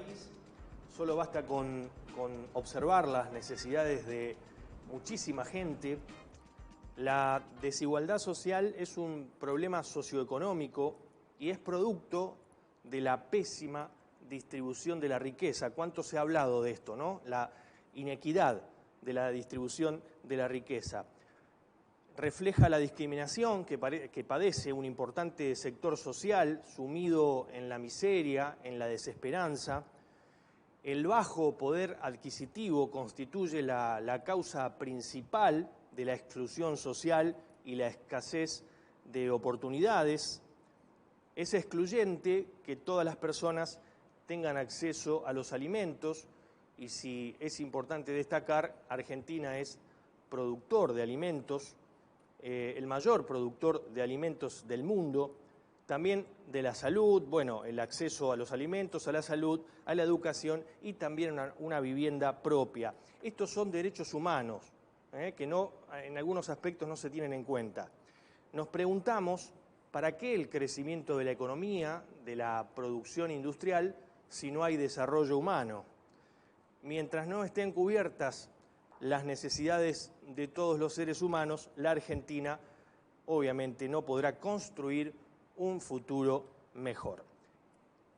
país, solo basta con observar las necesidades de muchísima gente. La desigualdad social es un problema socioeconómico y es producto de la pésima distribución de la riqueza. ¿Cuánto se ha hablado de esto, no? La inequidad de la distribución de la riqueza. Refleja la discriminación que padece un importante sector social sumido en la miseria, en la desesperanza. El bajo poder adquisitivo constituye la causa principal de la exclusión social y la escasez de oportunidades. Es excluyente que todas las personas tengan acceso a los alimentos y, si es importante destacar, Argentina es productor de alimentos, el mayor productor de alimentos del mundo, también de la salud, bueno, el acceso a los alimentos, a la salud, a la educación y también una vivienda propia. Estos son derechos humanos, que en algunos aspectos no se tienen en cuenta. Nos preguntamos, ¿para qué el crecimiento de la economía, de la producción industrial, si no hay desarrollo humano? Mientras no estén cubiertas las necesidades de todos los seres humanos, la Argentina obviamente no podrá construir un futuro mejor.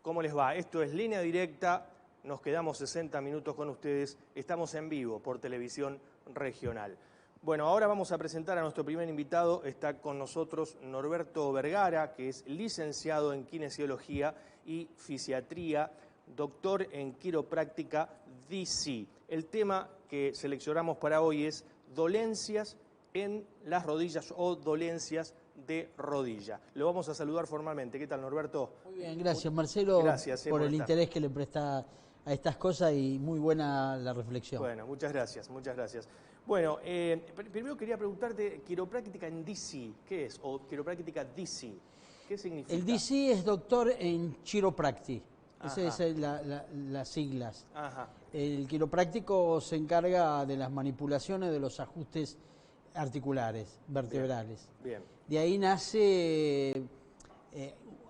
¿Cómo les va? Esto es Línea Directa, nos quedamos 60 minutos con ustedes, estamos en vivo por Televisión Regional. Bueno, ahora vamos a presentar a nuestro primer invitado. Está con nosotros Norberto Vergara, que es licenciado en Kinesiología y Fisiatría, doctor en Quiropráctica DC. El tema que seleccionamos para hoy es dolencias en las rodillas o dolencias de rodilla. Lo vamos a saludar formalmente. ¿Qué tal, Norberto? Muy bien, gracias, Marcelo, gracias, por el interés que le presta a estas cosas y muy buena la reflexión. Bueno, muchas gracias, muchas gracias. Bueno, primero quería preguntarte, quiropráctica en DC, ¿qué es? O quiropráctica DC, ¿qué significa? El DC es doctor en chiropractic, esas son las siglas. Ajá. El quiropráctico se encarga de las manipulaciones de los ajustes articulares, vertebrales. Bien. De ahí nace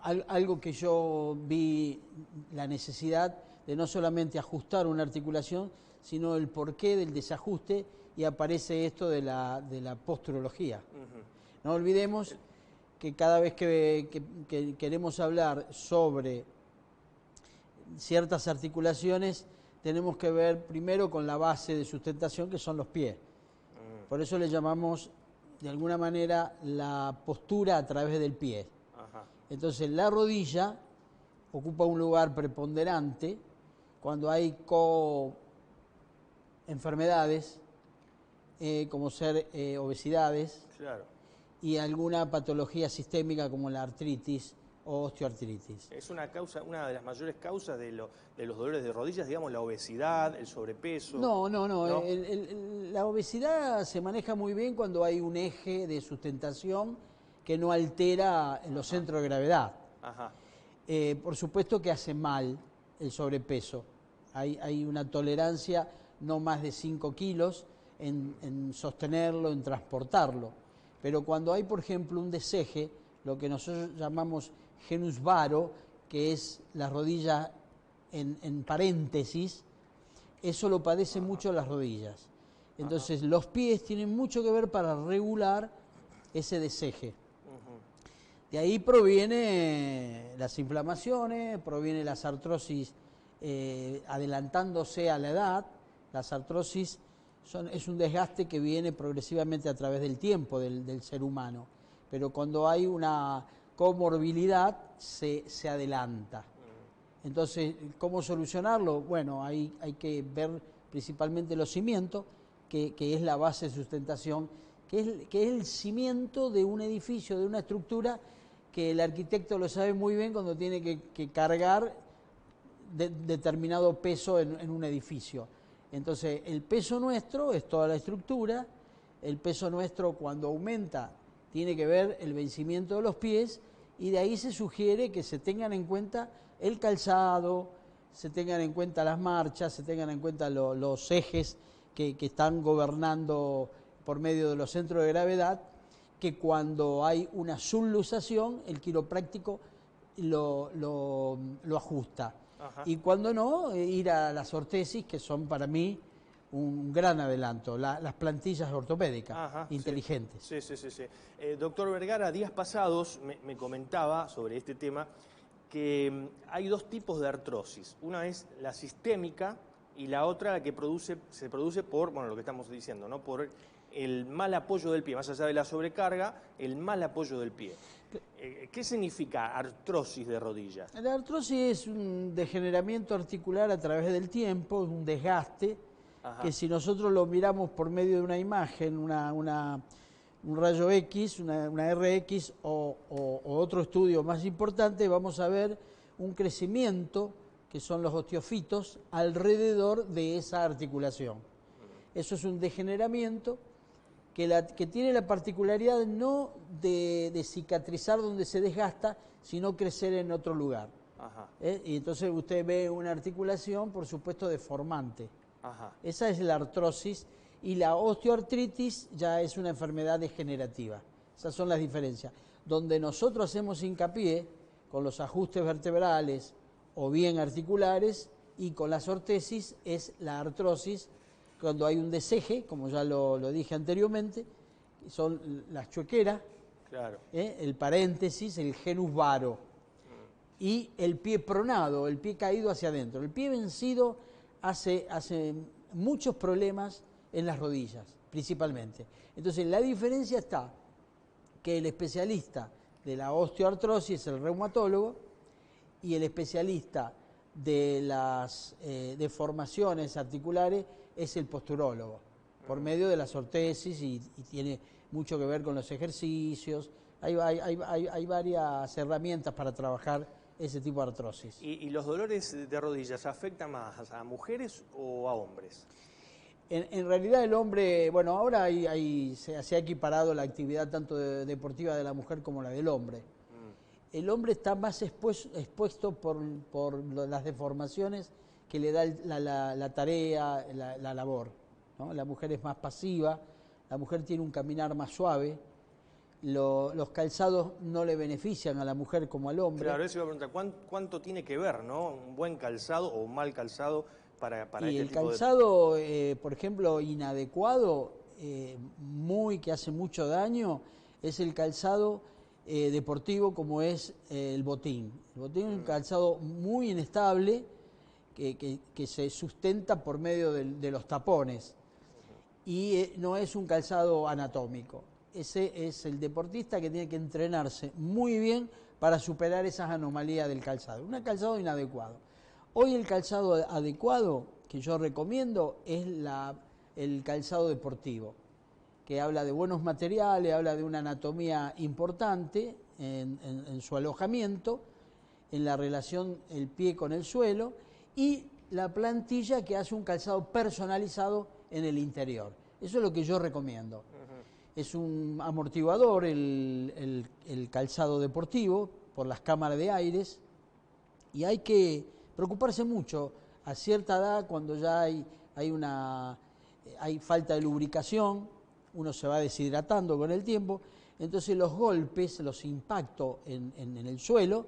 algo que yo vi la necesidad de no solamente ajustar una articulación, sino el porqué del desajuste, y aparece esto de la posturología. No olvidemos que cada vez que queremos hablar sobre ciertas articulaciones, tenemos que ver primero con la base de sustentación, que son los pies. Por eso le llamamos, de alguna manera, la postura a través del pie. Ajá. Entonces, la rodilla ocupa un lugar preponderante cuando hay enfermedades, como ser obesidades, claro, y alguna patología sistémica como la artritis o osteoartritis. Es una de las mayores causas de los dolores de rodillas, digamos, la obesidad, el sobrepeso. No. La obesidad se maneja muy bien cuando hay un eje de sustentación que no altera los centros de gravedad. Ajá. Por supuesto que hace mal el sobrepeso. Hay una tolerancia no más de 5 kilos en sostenerlo, en transportarlo. Pero cuando hay, por ejemplo, un deseje, lo que nosotros llamamos genus varo, que es la rodilla en paréntesis, eso lo padecen mucho las rodillas. Entonces, los pies tienen mucho que ver para regular ese deseje. De ahí proviene las inflamaciones, proviene las artrosis adelantándose a la edad. Las artrosis es un desgaste que viene progresivamente a través del tiempo del ser humano, pero cuando hay una comorbilidad se adelanta. Entonces, ¿cómo solucionarlo? Bueno, hay que ver principalmente los cimientos, que es la base de sustentación, que es el cimiento de un edificio, de una estructura, que el arquitecto lo sabe muy bien cuando tiene que cargar determinado peso en un edificio. Entonces, el peso nuestro es toda la estructura, el peso nuestro cuando aumenta tiene que ver el vencimiento de los pies, y de ahí se sugiere que se tengan en cuenta el calzado, se tengan en cuenta las marchas, se tengan en cuenta los ejes que están gobernando por medio de los centros de gravedad, que cuando hay una subluxación, el quiropráctico lo ajusta. Ajá. Y cuando no, ir a las ortesis, que son para mí un gran adelanto, las plantillas ortopédicas, Ajá, inteligentes. Sí, sí, sí, sí. Doctor Vergara, días pasados me comentaba sobre este tema que hay dos tipos de artrosis. Una es la sistémica y la otra la que se produce por, bueno, lo que estamos diciendo, ¿no? Por el mal apoyo del pie, más allá de la sobrecarga, el mal apoyo del pie. ¿Qué significa artrosis de rodillas? La artrosis es un degeneramiento articular a través del tiempo, es un desgaste, Ajá. que si nosotros lo miramos por medio de una imagen, un rayo X, una RX o otro estudio más importante, vamos a ver un crecimiento, que son los osteofitos, alrededor de esa articulación. Eso es un degeneramiento que tiene la particularidad no de cicatrizar donde se desgasta, sino crecer en otro lugar. Ajá. Y entonces usted ve una articulación, por supuesto, deformante. Ajá. Esa es la artrosis, y la osteoartritis ya es una enfermedad degenerativa. Esas son las diferencias. Donde nosotros hacemos hincapié con los ajustes vertebrales o bien articulares y con las ortesis es la artrosis, cuando hay un deseje, como ya lo dije anteriormente, son las chuequeras, Claro. el paréntesis, el genus varo, y el pie pronado, el pie caído hacia adentro. El pie vencido hace muchos problemas en las rodillas, principalmente. Entonces, la diferencia está que el especialista de la osteoartrosis es el reumatólogo y el especialista de las deformaciones articulares es el posturólogo, por medio de las ortesis y tiene mucho que ver con los ejercicios. Hay varias herramientas para trabajar ese tipo de artrosis. ¿Y los dolores de rodillas afectan más a mujeres o a hombres? En realidad el hombre, bueno, ahora se ha equiparado la actividad tanto deportiva de la mujer como la del hombre. El hombre está más expuesto por las deformaciones que le da la tarea, la labor, ¿no? La mujer es más pasiva, la mujer tiene un caminar más suave, los calzados no le benefician a la mujer como al hombre. Claro, eso iba a preguntar, ¿cuánto tiene que ver, ¿no? Un buen calzado o un mal calzado para y este el tipo calzado, por ejemplo, inadecuado, que hace mucho daño, es el calzado deportivo como es el botín. El botín es un calzado muy inestable que se sustenta por medio de los tapones y no es un calzado anatómico. Ese es el deportista que tiene que entrenarse muy bien para superar esas anomalías del calzado. Un calzado inadecuado. Hoy el calzado adecuado que yo recomiendo es el calzado deportivo, que habla de buenos materiales, habla de una anatomía importante en su alojamiento, en la relación el pie con el suelo, y la plantilla que hace un calzado personalizado en el interior. Eso es lo que yo recomiendo. Es un amortiguador el calzado deportivo por las cámaras de aires, y hay que preocuparse mucho a cierta edad cuando ya hay falta de lubricación, uno se va deshidratando con el tiempo, entonces los golpes, los impactos en el suelo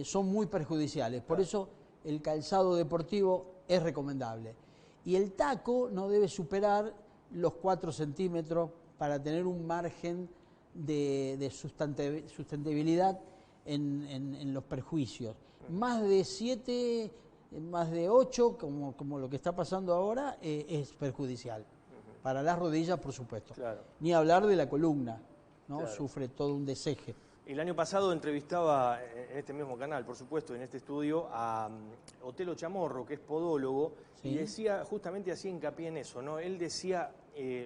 son muy perjudiciales. Por eso el calzado deportivo es recomendable. Y el taco no debe superar los 4 centímetros para tener un margen de sustentabilidad en los perjuicios. Más de 7, más de 8, como lo que está pasando ahora, es perjudicial. Para las rodillas, por supuesto. Claro. Ni hablar de la columna, ¿no? Claro. Sufre todo un deseje. El año pasado entrevistaba en este mismo canal, por supuesto, en este estudio, a Otelo Chamorro, que es podólogo, Sí. y decía, justamente hacía hincapié en eso, ¿no? Él decía,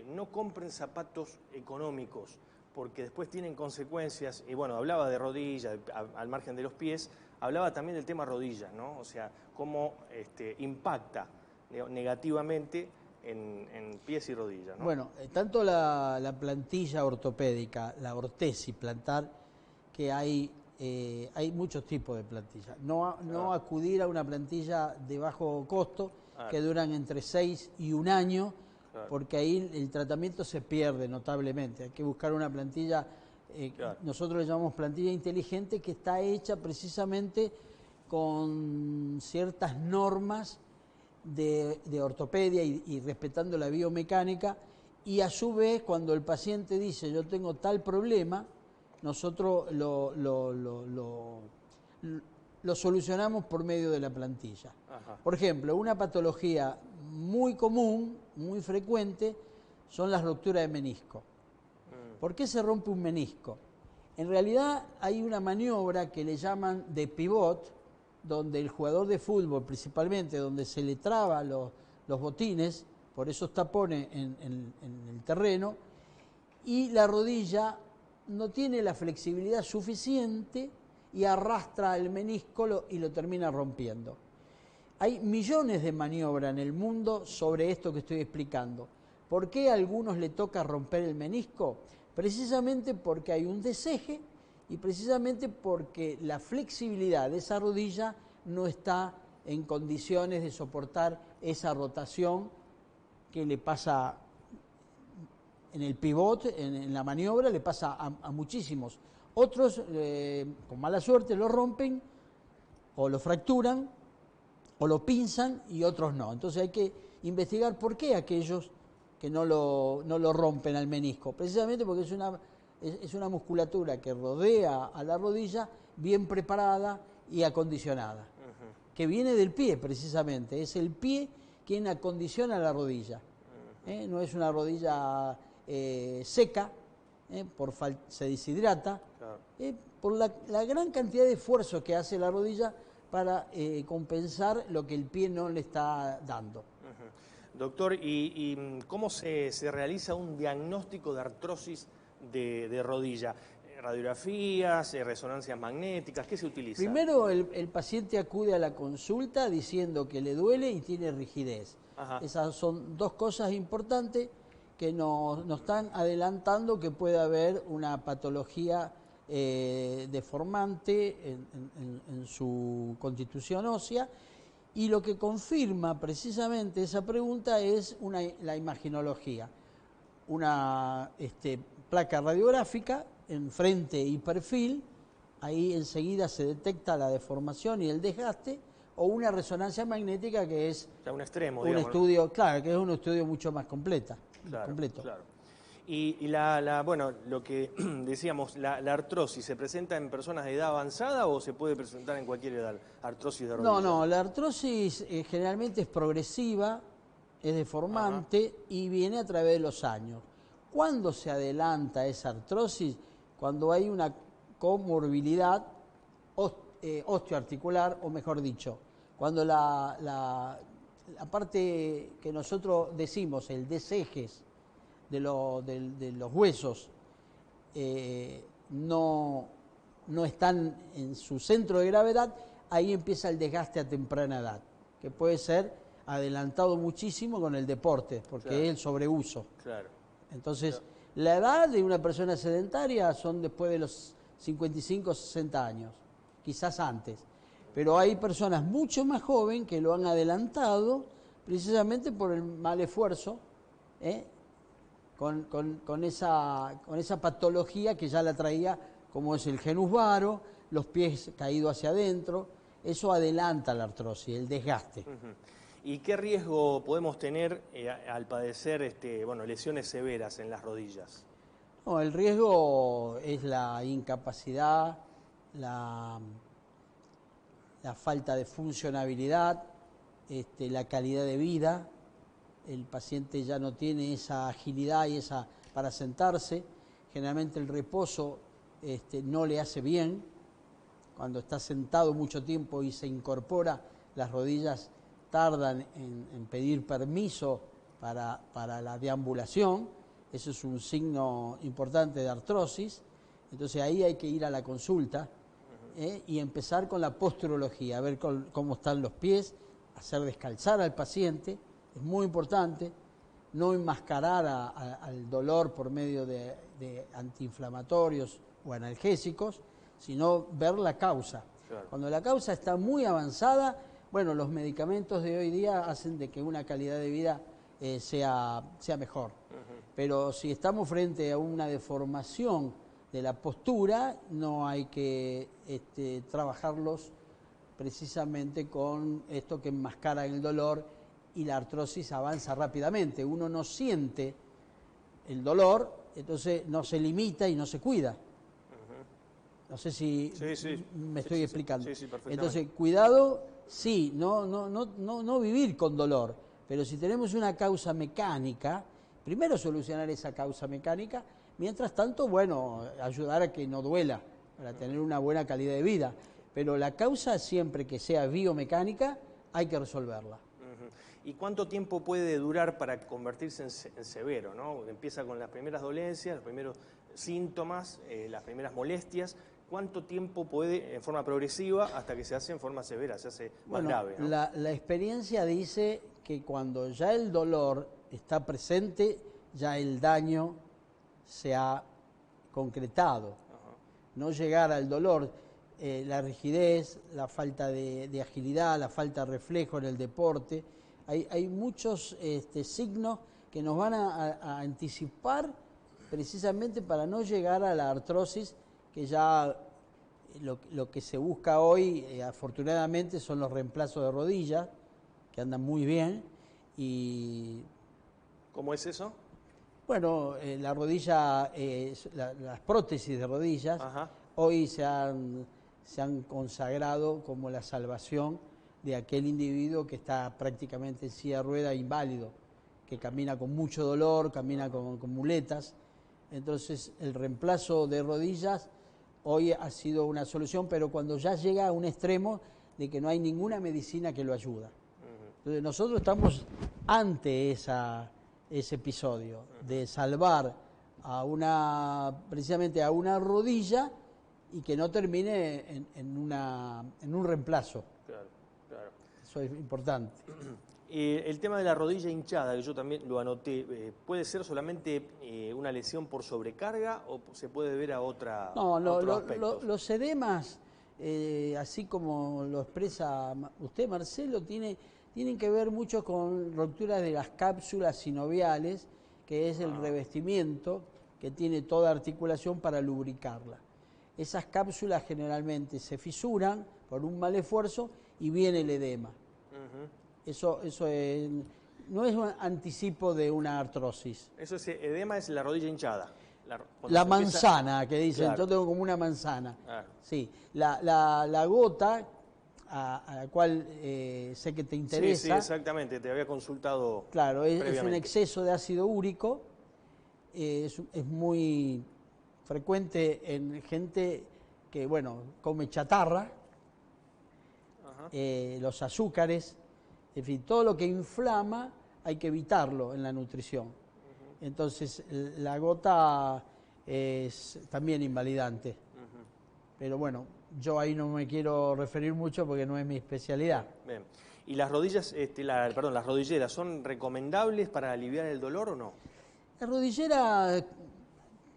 no compren zapatos económicos, porque después tienen consecuencias, y bueno, hablaba de rodillas, al margen de los pies, hablaba también del tema rodillas, ¿no? O sea, cómo impacta negativamente en pies y rodillas, ¿no? Bueno, tanto la plantilla ortopédica, la ortesis plantar, que hay muchos tipos de plantillas. No acudir a una plantilla de bajo costo, que duran entre 6 y 1 año, porque ahí el tratamiento se pierde notablemente. Hay que buscar una plantilla, nosotros le llamamos plantilla inteligente, que está hecha precisamente con ciertas normas de ortopedia y respetando la biomecánica, y a su vez cuando el paciente dice yo tengo tal problema, nosotros lo solucionamos por medio de la plantilla. Ajá. Por ejemplo, una patología muy común, muy frecuente, son las rupturas de menisco. ¿Por qué se rompe un menisco? En realidad hay una maniobra que le llaman de pivot, donde el jugador de fútbol, principalmente, donde se le traba los botines, por esos tapones en el terreno, y la rodilla no tiene la flexibilidad suficiente y arrastra el menisco y lo termina rompiendo. Hay millones de maniobras en el mundo sobre esto que estoy explicando. ¿Por qué a algunos le toca romper el menisco? Precisamente porque hay un deseje y precisamente porque la flexibilidad de esa rodilla no está en condiciones de soportar esa rotación que le pasa en el pivot, en la maniobra, le pasa a muchísimos. Otros, con mala suerte, lo rompen o lo fracturan o lo pinzan y otros no. Entonces hay que investigar por qué aquellos que no lo rompen al menisco. Precisamente porque es una musculatura que rodea a la rodilla bien preparada y acondicionada, que viene del pie precisamente. Es el pie quien acondiciona la rodilla. No es una rodilla seca, se deshidrata, claro. Por la gran cantidad de esfuerzo que hace la rodilla para compensar lo que el pie no le está dando. Doctor, ¿y cómo se realiza un diagnóstico de artrosis de rodilla? ¿Radiografías, resonancias magnéticas? ¿Qué se utiliza? Primero el paciente acude a la consulta diciendo que le duele y tiene rigidez. Ajá. Esas son dos cosas importantes que nos están adelantando que puede haber una patología deformante en su constitución ósea. Y lo que confirma precisamente esa pregunta es la imaginología. Una placa radiográfica en frente y perfil, ahí enseguida se detecta la deformación y el desgaste, o una resonancia magnética que es un extremo, un estudio, claro, que es un estudio mucho más completo. Claro. Y bueno, lo que decíamos, la artrosis, ¿se presenta en personas de edad avanzada o se puede presentar en cualquier edad, artrosis de rodilla? No, la artrosis generalmente es progresiva, es deformante. Ajá. Y viene a través de los años. ¿Cuándo se adelanta esa artrosis? Cuando hay una comorbilidad osteoarticular, o mejor dicho, cuando la parte que nosotros decimos, el desejes de los huesos, no están en su centro de gravedad, ahí empieza el desgaste a temprana edad, que puede ser adelantado muchísimo con el deporte, porque claro, es el sobreuso. Claro. Entonces, claro, la edad de una persona sedentaria son después de los 55 o 60 años, quizás antes. Pero hay personas mucho más jóvenes que lo han adelantado precisamente por el mal esfuerzo, con esa patología que ya la traía, como es el genus varo, los pies caídos hacia adentro. Eso adelanta la artrosis, el desgaste. ¿Y qué riesgo podemos tener al padecer lesiones severas en las rodillas? No, el riesgo es la incapacidad, la falta de funcionabilidad, la calidad de vida. El paciente ya no tiene esa agilidad y para sentarse. Generalmente el reposo no le hace bien. Cuando está sentado mucho tiempo y se incorpora, las rodillas tardan en pedir permiso para la deambulación. Eso es un signo importante de artrosis. Entonces ahí hay que ir a la consulta y empezar con la posturología, a ver cómo están los pies, hacer descalzar al paciente. Es muy importante no enmascarar al dolor por medio de antiinflamatorios o analgésicos, sino ver la causa. Claro. Cuando la causa está muy avanzada, bueno, los medicamentos de hoy día hacen de que una calidad de vida sea mejor. Pero si estamos frente a una deformación de la postura, no hay que trabajarlos precisamente con esto que enmascara el dolor y la artrosis avanza rápidamente. Uno no siente el dolor, entonces no se limita y no se cuida. No sé si me estoy explicando. Sí, perfectamente. Entonces, cuidado, sí, no vivir con dolor, pero si tenemos una causa mecánica, primero solucionar esa causa mecánica, mientras tanto, bueno, ayudar a que no duela, para tener una buena calidad de vida. Pero la causa, siempre que sea biomecánica, hay que resolverla. ¿Y cuánto tiempo puede durar para convertirse en severo, ¿no? Empieza con las primeras dolencias, los primeros síntomas, las primeras molestias. ¿Cuánto tiempo puede, en forma progresiva, hasta que se hace en forma severa, se hace más grave, ¿no? La experiencia dice que cuando ya el dolor está presente, ya el daño se ha concretado. No llegar al dolor, la rigidez, la falta de agilidad, la falta de reflejo en el deporte. Hay muchos signos que nos van a anticipar precisamente para no llegar a la artrosis, que ya lo que se busca hoy, afortunadamente, son los reemplazos de rodillas, que andan muy bien. Y ¿cómo es eso? Bueno, la rodilla, las prótesis de rodillas, hoy se han consagrado como la salvación de aquel individuo que está prácticamente en silla de rueda, inválido, que camina con mucho dolor, camina con muletas. Entonces, el reemplazo de rodillas hoy ha sido una solución, pero cuando ya llega a un extremo de que no hay ninguna medicina que lo ayuda. Entonces, nosotros estamos ante ese episodio de salvar precisamente a una rodilla y que no termine en un reemplazo. Claro. Eso es importante. El tema de la rodilla hinchada, que yo también lo anoté, ¿puede ser solamente una lesión por sobrecarga o se puede ver a otros aspectos? Los edemas, así como lo expresa usted, Marcelo, tienen que ver mucho con rupturas de las cápsulas sinoviales, que es el revestimiento que tiene toda articulación para lubricarla. Esas cápsulas generalmente se fisuran por un mal esfuerzo y viene el edema. Eso no es un anticipo de una artrosis. Eso es, edema es la rodilla hinchada. La manzana, que dicen, claro. Yo tengo como una manzana. Claro. Sí, la gota, a la cual sé que te interesa. Sí, exactamente, te había consultado. Claro, es un exceso de ácido úrico, es muy frecuente en gente que, bueno, come chatarra, los azúcares, en fin, todo lo que inflama hay que evitarlo en la nutrición. Entonces, la gota es también invalidante. Pero bueno, yo ahí no me quiero referir mucho porque no es mi especialidad. Bien. ¿Y las rodillas, las rodilleras, son recomendables para aliviar el dolor o no? La rodillera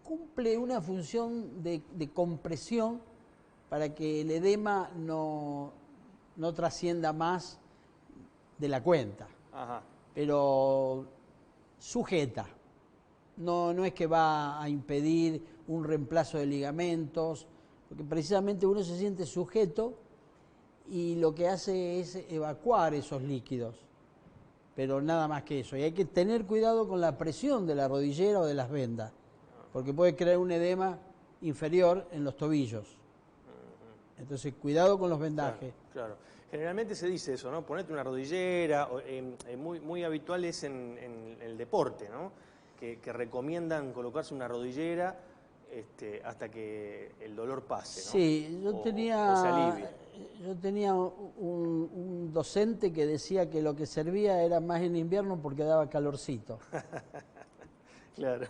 cumple una función de compresión para que el edema no trascienda más de la cuenta. Pero sujeta. No es que va a impedir un reemplazo de ligamentos, porque precisamente uno se siente sujeto y lo que hace es evacuar esos líquidos, pero nada más que eso. Y hay que tener cuidado con la presión de la rodillera o de las vendas, porque puede crear un edema inferior en los tobillos. Entonces, cuidado con los vendajes. Claro. Generalmente se dice eso, ¿no? Ponete una rodillera, muy habitual es en el deporte, ¿no? Que recomiendan colocarse una rodillera hasta que el dolor pase, ¿no? Sí, o se alivie. Yo tenía un docente que decía que lo que servía era más en invierno porque daba calorcito. Claro.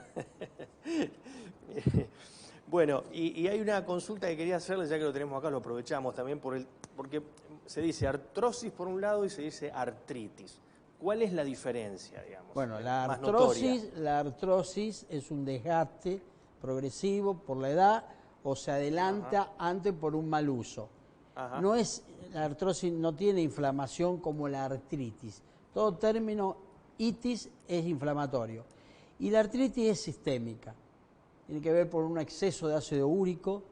Bueno, y hay una consulta que quería hacerle, ya que lo tenemos acá, lo aprovechamos también porque se dice artrosis por un lado y se dice artritis. ¿Cuál es la diferencia, digamos? Bueno, la artrosis es un desgaste progresivo por la edad o se adelanta antes por un mal uso. La artrosis no tiene inflamación como la artritis. Todo término itis es inflamatorio. Y la artritis es sistémica. Tiene que ver por un exceso de ácido úrico,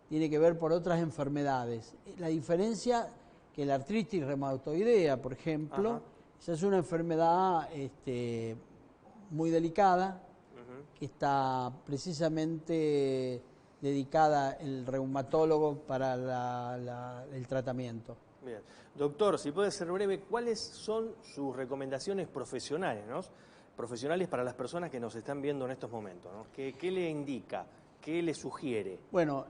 tiene que ver por otras enfermedades. La diferencia que la artritis reumatoidea, por ejemplo. Ajá. Esa es una enfermedad muy delicada, que está precisamente dedicada el reumatólogo para el tratamiento. Bien. Doctor, si puede ser breve, ¿cuáles son sus recomendaciones profesionales, ¿no? Profesionales para las personas que nos están viendo en estos momentos, ¿no? ¿Qué le indica? ¿Qué le sugiere? Bueno,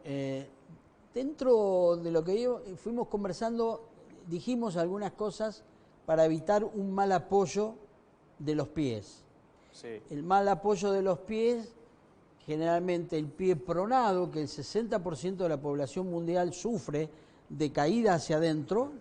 dentro de lo que fuimos conversando, dijimos algunas cosas para evitar un mal apoyo de los pies. Sí. El mal apoyo de los pies, generalmente el pie pronado, que el 60% de la población mundial sufre de caída hacia adentro,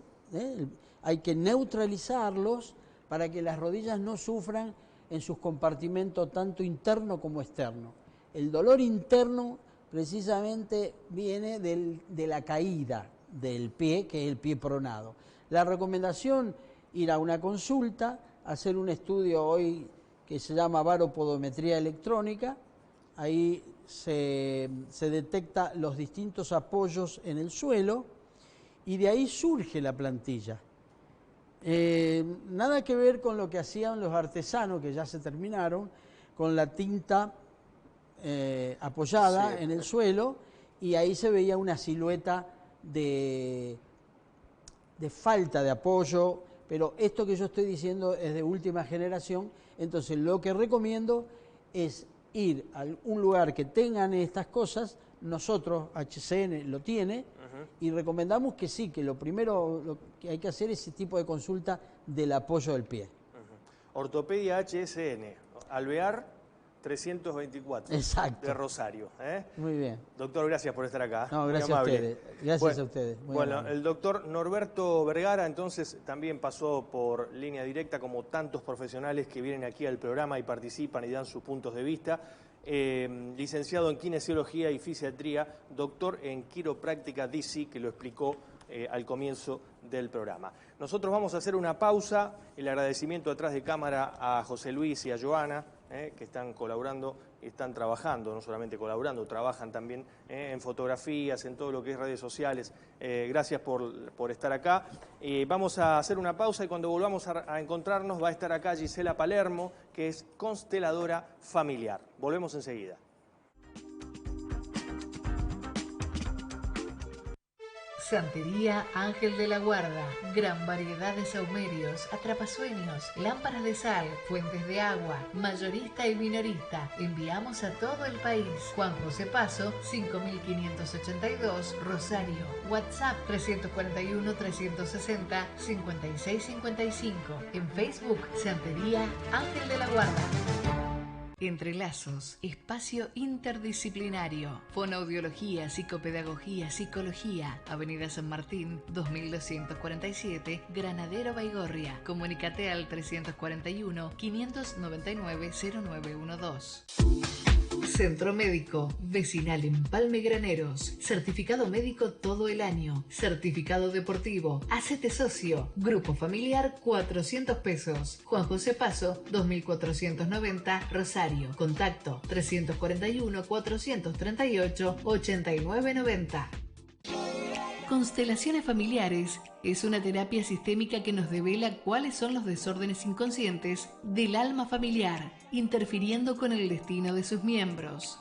hay que neutralizarlos para que las rodillas no sufran en sus compartimentos tanto interno como externo. El dolor interno precisamente viene de la caída del pie, que es el pie pronado. La recomendación, ir a una consulta, hacer un estudio hoy que se llama baropodometría electrónica. Ahí se detecta los distintos apoyos en el suelo y de ahí surge la plantilla. Nada que ver con lo que hacían los artesanos, que ya se terminaron, con la tinta apoyada en el suelo, y ahí se veía una silueta de falta de apoyo, pero esto que yo estoy diciendo es de última generación. Entonces lo que recomiendo es ir a un lugar que tengan estas cosas. Nosotros, HCN lo tiene, y recomendamos que sí, que lo primero lo que hay que hacer es ese tipo de consulta del apoyo del pie. Ortopedia HSN, Alvear 324. Exacto. De Rosario. Muy bien. Doctor, gracias por estar acá. No, gracias a ustedes. Gracias a ustedes. Bueno, el doctor Norberto Vergara entonces también pasó por Línea Directa, como tantos profesionales que vienen aquí al programa y participan y dan sus puntos de vista. Licenciado en Kinesiología y Fisiatría, doctor en Quiropráctica DC, que lo explicó al comienzo del programa. Nosotros vamos a hacer una pausa, el agradecimiento atrás de cámara a José Luis y a Joana, que están colaborando, están trabajando, no solamente colaborando, trabajan también en fotografías, en todo lo que es redes sociales. Gracias por estar acá. Vamos a hacer una pausa y cuando volvamos a encontrarnos va a estar acá Gisela Palermo, que es consteladora familiar. Volvemos enseguida. Santería Ángel de la Guarda, gran variedad de saumerios, atrapasueños, lámparas de sal, fuentes de agua, mayorista y minorista. Enviamos a todo el país. Juan José Paso, 5582, Rosario. WhatsApp 341-360-5655. En Facebook, Santería Ángel de la Guarda. Entrelazos, espacio interdisciplinario, fonoaudiología, psicopedagogía, psicología, Avenida San Martín, 2247, Granadero Baigorria. Comunícate al 341-599-0912. Centro Médico Vecinal Empalme Graneros. Certificado médico todo el año. Certificado deportivo. Hacete socio. Grupo familiar 400 pesos. Juan José Paso 2490 Rosario. Contacto 341-438-8990. Constelaciones familiares es una terapia sistémica que nos devela cuáles son los desórdenes inconscientes del alma familiar, interfiriendo con el destino de sus miembros.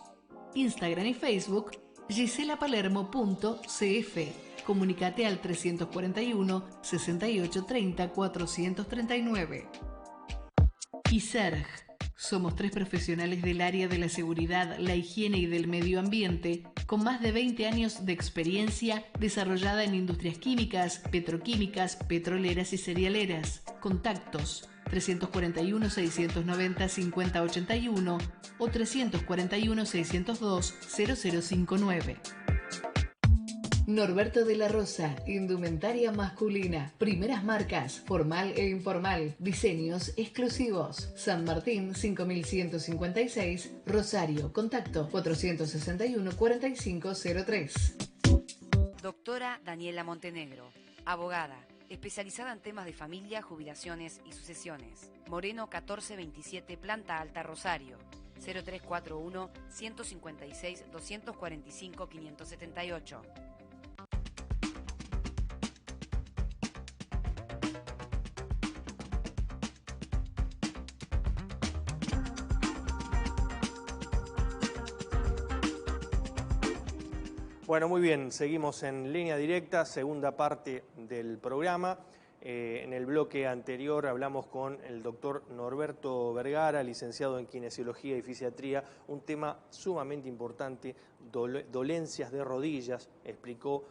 Instagram y Facebook, giselapalermo.cf. Comunícate al 341-6830-439. ISERG. Somos 3 profesionales del área de la seguridad, la higiene y del medio ambiente, con más de 20 años de experiencia desarrollada en industrias químicas, petroquímicas, petroleras y cerealeras. Contactos 341-690-5081 o 341-602-0059. Norberto de la Rosa, indumentaria masculina, primeras marcas, formal e informal, diseños exclusivos. San Martín 5156, Rosario, contacto 461-4503. Doctora Daniela Montenegro, abogada, especializada en temas de familia, jubilaciones y sucesiones. Moreno 1427, Planta Alta, Rosario. 0341-156-245-578. Bueno, muy bien, seguimos en Línea Directa, segunda parte del programa. En el bloque anterior hablamos con el doctor Norberto Vergara, licenciado en Kinesiología y Fisiatría, un tema sumamente importante, dolencias de rodillas. Explicó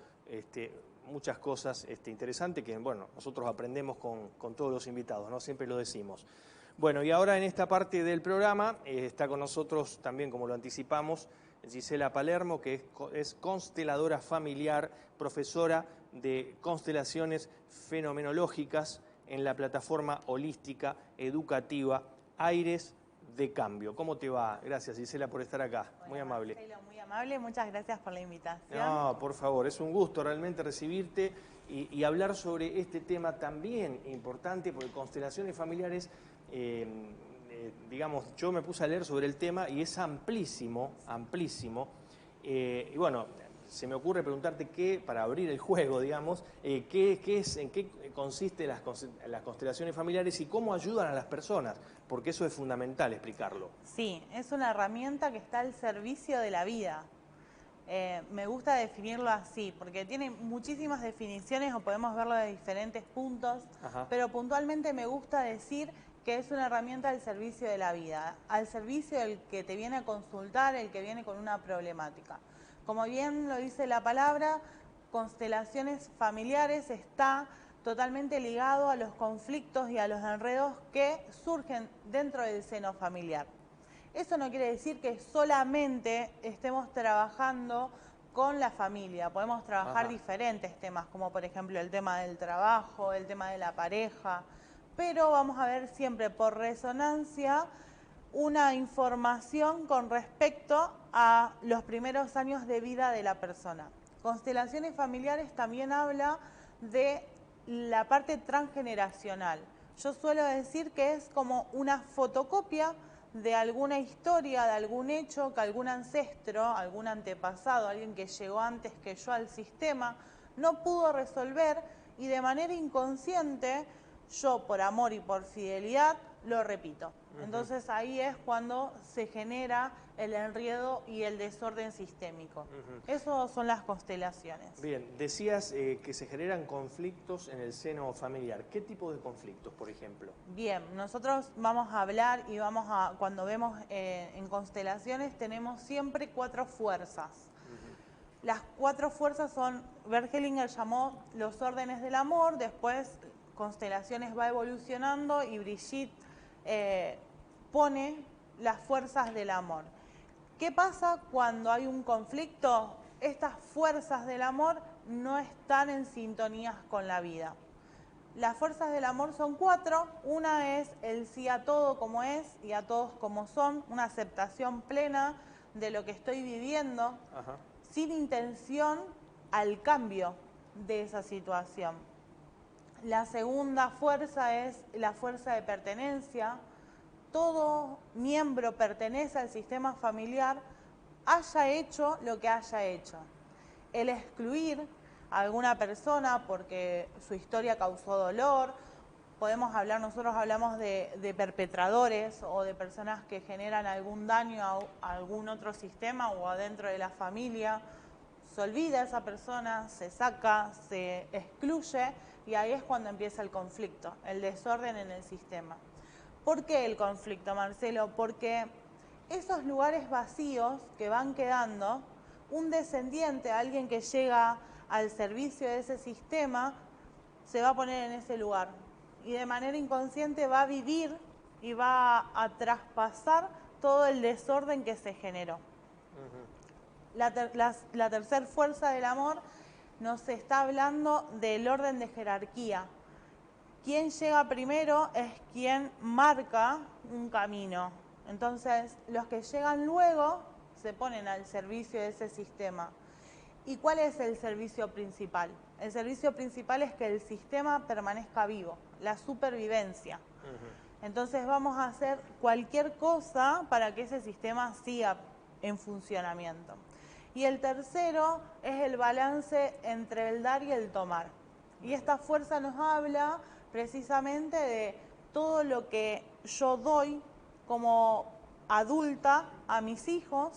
muchas cosas interesantes que, bueno, nosotros aprendemos con todos los invitados, ¿no? Siempre lo decimos. Bueno, y ahora en esta parte del programa está con nosotros también, como lo anticipamos, Gisela Palermo, que es consteladora familiar, profesora de constelaciones fenomenológicas en la plataforma holística educativa Aires de Cambio. ¿Cómo te va? Gracias, Gisela, por estar acá. Hola, muy amable. Marcelo, muy amable, muchas gracias por la invitación. No, por favor, es un gusto realmente recibirte y hablar sobre este tema también importante, porque constelaciones familiares, digamos, yo me puse a leer sobre el tema y es amplísimo, amplísimo. Y bueno, se me ocurre preguntarte para abrir el juego, digamos, en qué consiste las constelaciones familiares y cómo ayudan a las personas, porque eso es fundamental explicarlo. Sí, es una herramienta que está al servicio de la vida. Me gusta definirlo así, porque tiene muchísimas definiciones o podemos verlo de diferentes puntos, pero puntualmente me gusta decir que es una herramienta al servicio de la vida, al servicio del que te viene a consultar, el que viene con una problemática. Como bien lo dice la palabra, constelaciones familiares está totalmente ligado a los conflictos y a los enredos que surgen dentro del seno familiar. Eso no quiere decir que solamente estemos trabajando con la familia, podemos trabajar diferentes temas, como por ejemplo el tema del trabajo, el tema de la pareja, pero vamos a ver siempre por resonancia una información con respecto a los primeros años de vida de la persona. Constelaciones familiares también habla de la parte transgeneracional. Yo suelo decir que es como una fotocopia de alguna historia, de algún hecho que algún ancestro, algún antepasado, alguien que llegó antes que yo al sistema, no pudo resolver y de manera inconsciente, yo por amor y por fidelidad, lo repito. Entonces ahí es cuando se genera el enredo y el desorden sistémico. Eso son las constelaciones. Bien, decías que se generan conflictos en el seno familiar. ¿Qué tipo de conflictos, por ejemplo? Bien, nosotros vamos a hablar y cuando vemos en constelaciones tenemos siempre 4 fuerzas. Las 4 fuerzas son, Bert Hellinger llamó los órdenes del amor, después constelaciones va evolucionando y Brigitte pone las fuerzas del amor. ¿Qué pasa cuando hay un conflicto? Estas fuerzas del amor no están en sintonía con la vida. Las fuerzas del amor son 4. Una es el sí a todo como es y a todos como son, una aceptación plena de lo que estoy viviendo, sin intención al cambio de esa situación. La segunda fuerza es la fuerza de pertenencia. Todo miembro pertenece al sistema familiar, haya hecho lo que haya hecho. El excluir a alguna persona porque su historia causó dolor, nosotros hablamos de perpetradores o de personas que generan algún daño a algún otro sistema o adentro de la familia. Se olvida a esa persona, se saca, se excluye y ahí es cuando empieza el conflicto, el desorden en el sistema. ¿Por qué el conflicto, Marcelo? Porque esos lugares vacíos que van quedando, un descendiente, alguien que llega al servicio de ese sistema, se va a poner en ese lugar y de manera inconsciente va a vivir y va a traspasar todo el desorden que se generó. La tercera fuerza del amor nos está hablando del orden de jerarquía. Quien llega primero es quien marca un camino. Entonces, los que llegan luego se ponen al servicio de ese sistema. ¿Y cuál es el servicio principal? El servicio principal es que el sistema permanezca vivo, la supervivencia. Entonces vamos a hacer cualquier cosa para que ese sistema siga en funcionamiento. Y el tercero es el balance entre el dar y el tomar. Y esta fuerza nos habla precisamente de todo lo que yo doy como adulta a mis hijos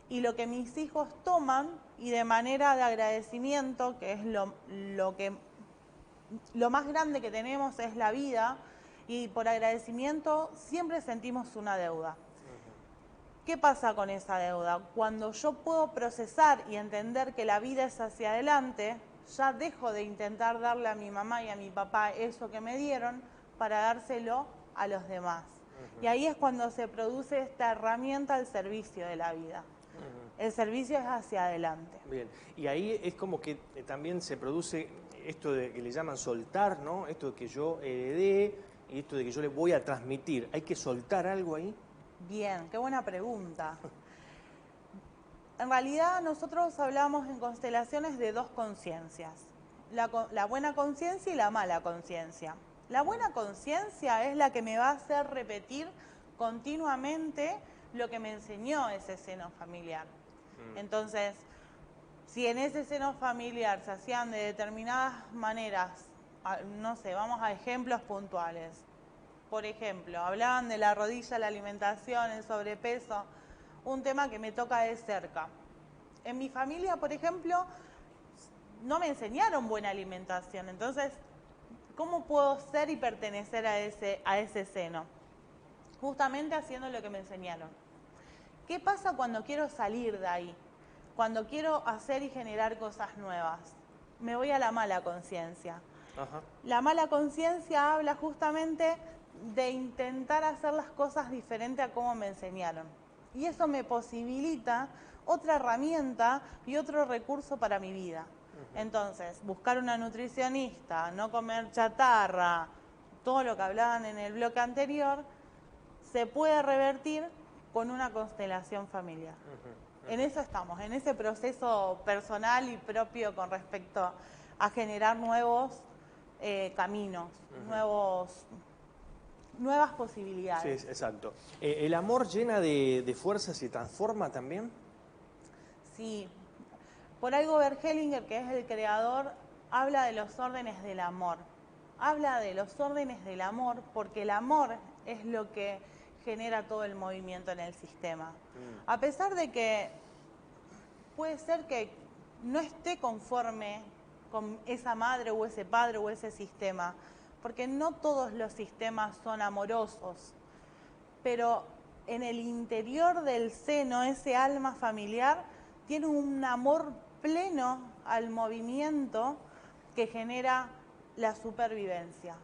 y lo que mis hijos toman, y de manera de agradecimiento, que es lo más grande que tenemos es la vida, y por agradecimiento siempre sentimos una deuda. ¿Qué pasa con esa deuda? Cuando yo puedo procesar y entender que la vida es hacia adelante, ya dejo de intentar darle a mi mamá y a mi papá eso que me dieron para dárselo a los demás. Y ahí es cuando se produce esta herramienta al servicio de la vida. El servicio es hacia adelante. Bien, y ahí es como que también se produce esto de que le llaman soltar, ¿no? Esto de que yo heredé y esto de que yo le voy a transmitir. ¿Hay que soltar algo ahí? Bien, qué buena pregunta. En realidad nosotros hablamos en constelaciones de dos conciencias, la buena conciencia y la mala conciencia. La buena conciencia es la que me va a hacer repetir continuamente lo que me enseñó ese seno familiar. Entonces, si en ese seno familiar se hacían de determinadas maneras, no sé, vamos a ejemplos puntuales. Por ejemplo, hablaban de la rodilla, la alimentación, el sobrepeso, un tema que me toca de cerca. En mi familia, por ejemplo, no me enseñaron buena alimentación, entonces, ¿cómo puedo ser y pertenecer a ese seno? Justamente haciendo lo que me enseñaron. ¿Qué pasa cuando quiero salir de ahí? Cuando quiero hacer y generar cosas nuevas. Me voy a la mala conciencia. La mala conciencia habla justamente de intentar hacer las cosas diferentes a como me enseñaron. Y eso me posibilita otra herramienta y otro recurso para mi vida. Entonces, buscar una nutricionista, no comer chatarra, todo lo que hablaban en el bloque anterior, se puede revertir con una constelación familiar. En eso estamos, en ese proceso personal y propio con respecto a generar nuevos caminos, nuevas posibilidades. Sí, exacto. ¿El amor llena de fuerza se transforma también? Sí. Por algo Bert Hellinger, que es el creador, habla de los órdenes del amor. Habla de los órdenes del amor porque el amor es lo que genera todo el movimiento en el sistema. A pesar de que puede ser que no esté conforme con esa madre o ese padre o ese sistema, porque no todos los sistemas son amorosos, pero en el interior del seno, ese alma familiar tiene un amor pleno al movimiento que genera la supervivencia.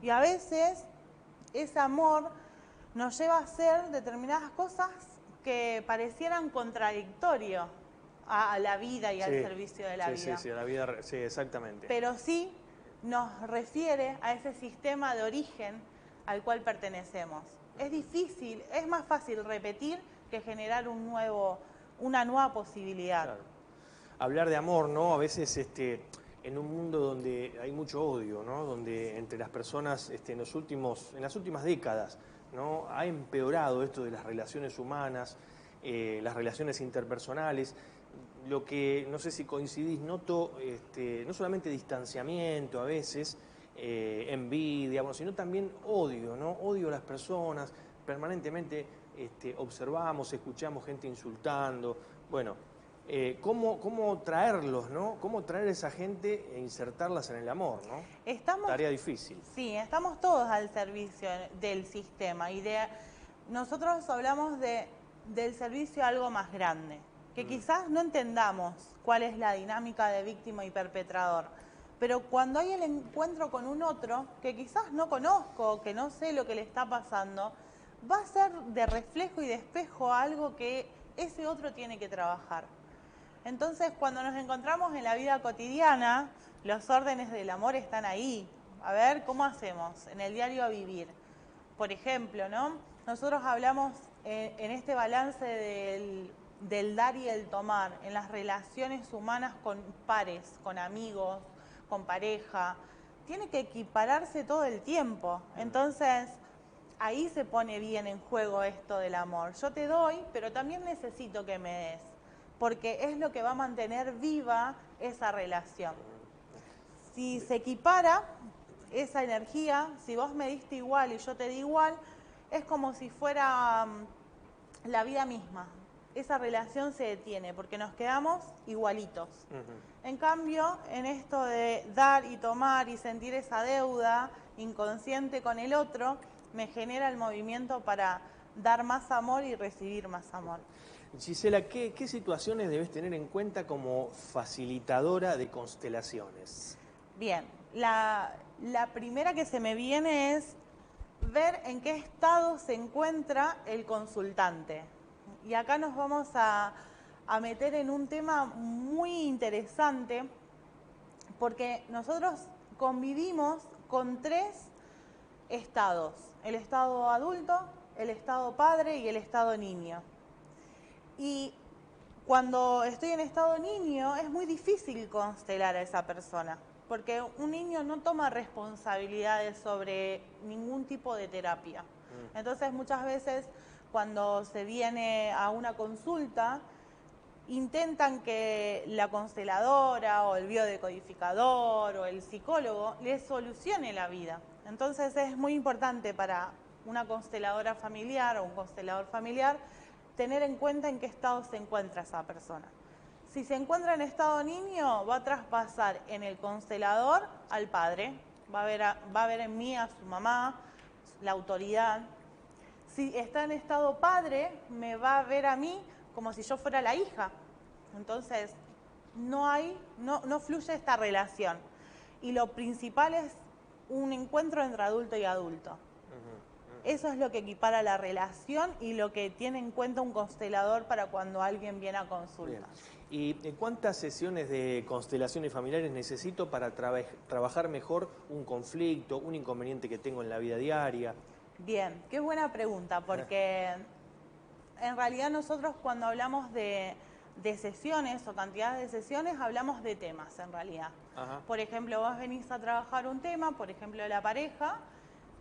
Y a veces ese amor nos lleva a hacer determinadas cosas que parecieran contradictorias a la vida y al servicio de la vida. Sí, a la vida, sí, exactamente. Pero sí nos refiere a ese sistema de origen al cual pertenecemos. Es difícil, es más fácil repetir que generar una nueva posibilidad. Claro. Hablar de amor, ¿no? A veces en un mundo donde hay mucho odio, ¿no? Donde entre las personas en las últimas décadas, ¿no? Ha empeorado esto de las relaciones humanas, las relaciones interpersonales. Lo que, no sé si coincidís, noto no solamente distanciamiento a veces, envidia, sino también odio, ¿no? Odio a las personas, permanentemente observamos, escuchamos gente insultando. Bueno, ¿cómo traerlos, ¿no? ¿Cómo traer a esa gente e insertarlas en el amor, ¿no? Tarea difícil. Sí, estamos todos al servicio del sistema y nosotros hablamos del servicio a algo más grande, que quizás no entendamos cuál es la dinámica de víctima y perpetrador, pero cuando hay el encuentro con un otro que quizás no conozco, que no sé lo que le está pasando, va a ser de reflejo y de espejo a algo que ese otro tiene que trabajar. Entonces, cuando nos encontramos en la vida cotidiana, los órdenes del amor están ahí. A ver, ¿cómo hacemos en el diario a vivir? Por ejemplo, ¿no? Nosotros hablamos en este balance del dar y el tomar, en las relaciones humanas con pares, con amigos, con pareja. Tiene que equipararse todo el tiempo. Entonces, ahí se pone bien en juego esto del amor. Yo te doy, pero también necesito que me des, porque es lo que va a mantener viva esa relación. Si se equipara esa energía, si vos me diste igual y yo te di igual, es como si fuera la vida misma. esa relación se detiene porque nos quedamos igualitos. En cambio, en esto de dar y tomar y sentir esa deuda inconsciente con el otro, me genera el movimiento para dar más amor y recibir más amor. Gisela, ¿qué situaciones debes tener en cuenta como facilitadora de constelaciones? Bien, la primera que se me viene es ver en qué estado se encuentra el consultante. Y acá nos vamos a meter en un tema muy interesante porque nosotros convivimos con 3 estados: el estado adulto, el estado padre y el estado niño. Y cuando estoy en estado niño es muy difícil constelar a esa persona, porque un niño no toma responsabilidades sobre ningún tipo de terapia. Entonces muchas veces cuando se viene a una consulta, intentan que la consteladora o el biodecodificador o el psicólogo les solucione la vida. Entonces es muy importante para una consteladora familiar o un constelador familiar tener en cuenta en qué estado se encuentra esa persona. Si se encuentra en estado niño, va a traspasar en el constelador al padre, va a ver en mí a su mamá, la autoridad. Si está en estado padre, me va a ver a mí como si yo fuera la hija. Entonces, no fluye esta relación. Y lo principal es un encuentro entre adulto y adulto. Eso es lo que equipara la relación y lo que tiene en cuenta un constelador para cuando alguien viene a consulta. Bien. ¿Y cuántas sesiones de constelaciones familiares necesito para trabajar mejor un conflicto, un inconveniente que tengo en la vida diaria? Bien, qué buena pregunta, porque en realidad nosotros cuando hablamos de sesiones o cantidades de sesiones, hablamos de temas en realidad. Por ejemplo, vos venís a trabajar un tema, por ejemplo la pareja,